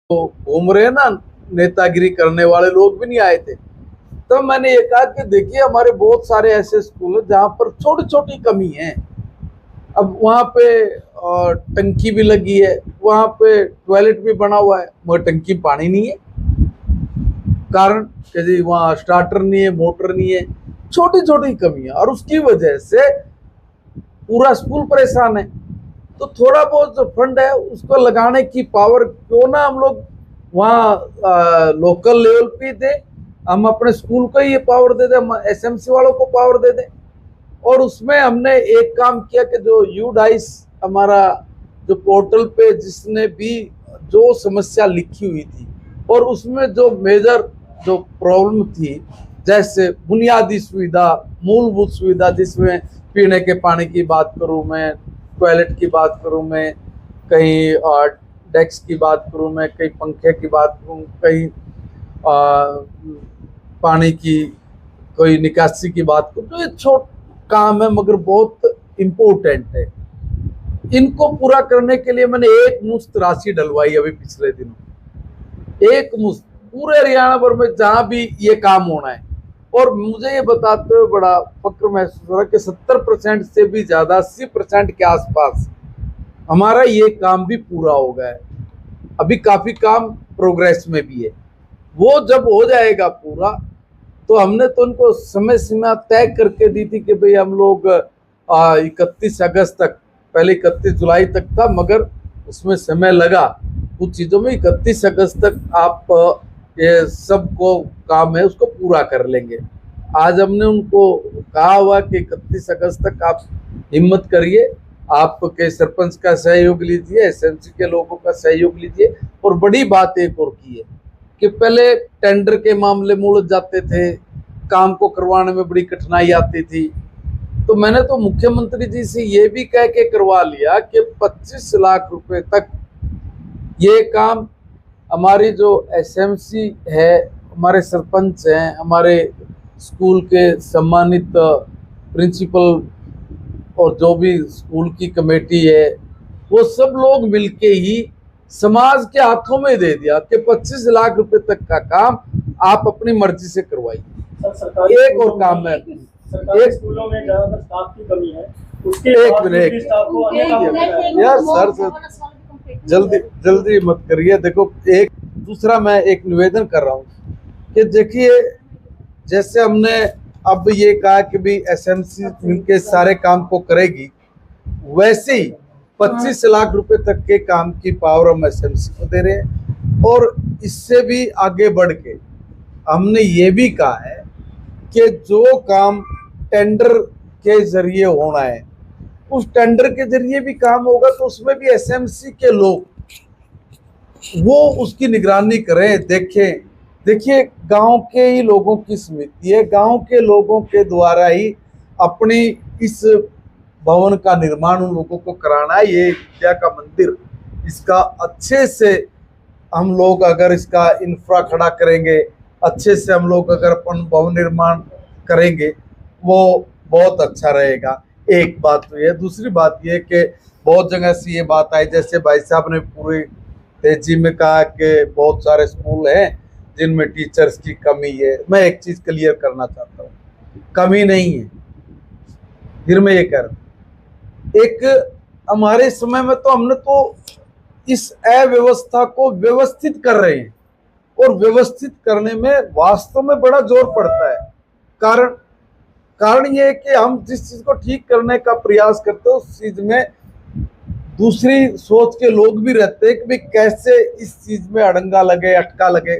तो घूम रहे ना, नेतागिरी करने वाले लोग भी नहीं आए थे। तब मैंने ये कहा कि देखिए हमारे बहुत सारे ऐसे स्कूल हैं जहाँ पर छोटी छोटी कमी है। अब वहाँ पे टंकी भी लगी है, वहाँ पे टॉयलेट भी बना हुआ है, मगर टंकी पानी नहीं है। कारण कि जी वहाँ स्टार्टर नहीं है, मोटर नहीं है, छोटी छोटी कमियां, और उसकी वजह से पूरा स्कूल परेशान है। तो थोड़ा बहुत जो फंड है उसको लगाने की पावर क्यों ना हम लोग वहाँ लोकल लेवल पे दे, हम अपने स्कूल को ये पावर दे दें, हम एसएमसी वालों को पावर दे दें। और उसमें हमने एक काम किया कि जो यूडाइस हमारा जो पोर्टल पे जिसने भी जो समस्या लिखी हुई थी और उसमें जो मेजर जो प्रॉब्लम थी, जैसे बुनियादी सुविधा, मूलभूत सुविधा, जिसमें पीने के पानी की बात करूं मैं, टॉयलेट की बात करूं मैं, कहीं डेस्क की बात करूं मैं, कहीं पंखे की बात करूं, कहीं पानी की कोई निकासी की बात करूं, तो ये छोट काम है मगर बहुत इम्पोर्टेंट है। इनको पूरा करने के लिए मैंने एक मुश्त राशि डलवाई अभी पिछले दिनों, एक मुश्त, पूरे हरियाणा भर में जहां भी ये काम होना है। और मुझे ये बताते हुए बड़ा फक्र महसूस हो रहा है कि 70% से भी ज्यादा, 80% के आसपास हमारा ये काम भी पूरा हो गया है। अभी काफी काम प्रोग्रेस में भी है। वो जब हो जाएगा पूरा तो हमने तो उनको समय सीमा तय करके दी थी कि भाई हम लोग 31 अगस्त तक, पहले 31 जुलाई तक था मगर उसमें समय लगा कुछ चीज़ों में, 31 अगस्त तक आप ये सब को काम है उसको पूरा कर लेंगे। आज हमने उनको कहा हुआ कि 31 अगस्त तक आप हिम्मत करिए, आपके सरपंच का सहयोग लीजिए, एसएमसी के लोगों का सहयोग लीजिए। और बड़ी बात एक और की है कि पहले टेंडर के मामले में उलझ जाते थे, काम को करवाने में बड़ी कठिनाई आती थी। तो मैंने तो मुख्यमंत्री जी से ये भी कह के करवा लिया कि 25 लाख रुपए तक ये काम हमारी जो एसएमसी है, हमारे सरपंच हैं, हमारे स्कूल के सम्मानित प्रिंसिपल और जो भी स्कूल की कमेटी है, वो सब लोग मिलके ही समाज के हाथों में दे दिया कि 25 लाख रुपए तक का काम आप अपनी मर्जी से करवाइए। एक और काम है, एक स्कूलों में ज्यादातर स्टाफ की कमी है, उसके एक मिनट यार सर, जल्दी जल्दी मत करिए। देखो, एक दूसरा मैं एक निवेदन कर रहा हूँ कि देखिए, जैसे हमने अब ये कहा कि भी एसएमसी मिलके सारे काम को करेगी, वैसे ही 25 लाख रुपए तक के काम की पावर हम एसएमसी को दे रहे हैं। और इससे भी आगे बढ़ के हमने ये भी कहा है कि जो काम टेंडर के जरिए होना है, उस टेंडर के जरिए भी काम होगा तो उसमें भी एसएमसी के लोग वो उसकी निगरानी करें, देखें। देखिए, गांव के ही लोगों की समिति है, गांव के लोगों के द्वारा ही अपनी इस भवन का निर्माण उन लोगों को कराना है। ये विद्या का मंदिर, इसका अच्छे से हम लोग अगर इसका इंफ्रा खड़ा करेंगे, अच्छे से हम लोग अगर अपन भवन निर्माण करेंगे, वो बहुत अच्छा रहेगा। एक बात तो ये, दूसरी बात ये कि बहुत जगह से ये बात आई, जैसे भाई साहब ने पूरी तेजी में कहा कि बहुत सारे स्कूल हैं जिनमें टीचर्स की कमी है। मैं एक चीज क्लियर करना चाहता हूँ, कमी नहीं है। फिर मैं ये कह रहा हूँ, एक हमारे समय में तो हमने तो इस अव्यवस्था को व्यवस्थित कर रहे हैं, और व्यवस्थित करने में वास्तव में बड़ा जोर पड़ता है। कारण ये है कि हम जिस चीज को ठीक करने का प्रयास करते हैं उस चीज में दूसरी सोच के लोग भी रहते हैं कि भाई कैसे इस चीज में अड़ंगा लगे, अटका लगे।